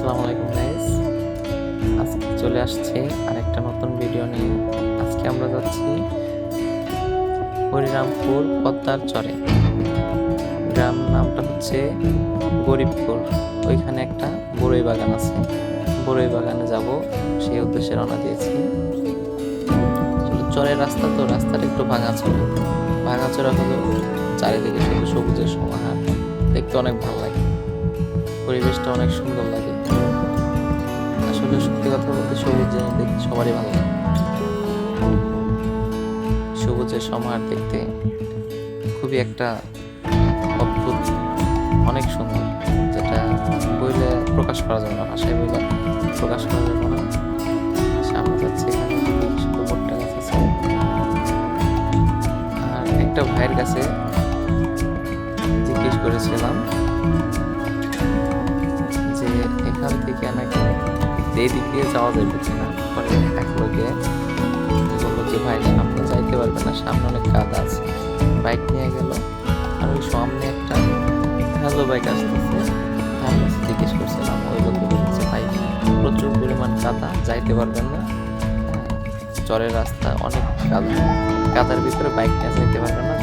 আসসালামু আলাইকুম গাইস, আজকে চলে আসছে আরেকটা নতুন ভিডিও নিয়ে। আজকে আমরা যাচ্ছি হরিরামপুর পদ্মার চরে। গ্রাম নামটা হচ্ছে গরিবপুর। ওইখানে একটা বড়ই বাগান আছে, বড়ই বাগানে যাব সেই উদ্দেশ্যে রওনা দিয়েছি। চরের রাস্তা তো, রাস্তাটা একটু ভাঙাচোরা হলেও চারিদিকে শুধু সবুজের সমাহার, দেখতে অনেক ভালো লাগে, পরিবেশটা অনেক সুন্দর লাগে। আসলে সত্যি কথা বলতে সবুজ জিনিস দেখতে সবারই ভালো লাগে। সবুজের সমাহার দেখতে খুবই একটা অদ্ভুত, অনেক সুন্দর, যেটা বইলে প্রকাশ করা যাবে না, ভাষায় বইলে প্রকাশ করা যাবে না। সামনে যাচ্ছে, এখানে ভুট্টা গাছ আছে। আর একটা ভাইয়ের কাছে জিজ্ঞেস করেছিলাম যে এখান থেকে নাকি এই দিক দিয়ে যাওয়া যাবে কিনা। পরে এক লোকে বললো যে ভাই সামনে যাইতে পারবে না, সামনে অনেক কাদা আছে। বাইক নিয়ে গেল, আর ওই সামনে একটা হ্যালো বাইক আসতেছে। তার কাছে জিজ্ঞেস করছিলাম, ওই লোকে বলছে ভাই প্রচুর পরিমাণ কাদা, যাইতে পারবেন না, চরের রাস্তা অনেক কাদা, কাদার ভিতরে বাইক নিয়ে যাইতে পারবেন না,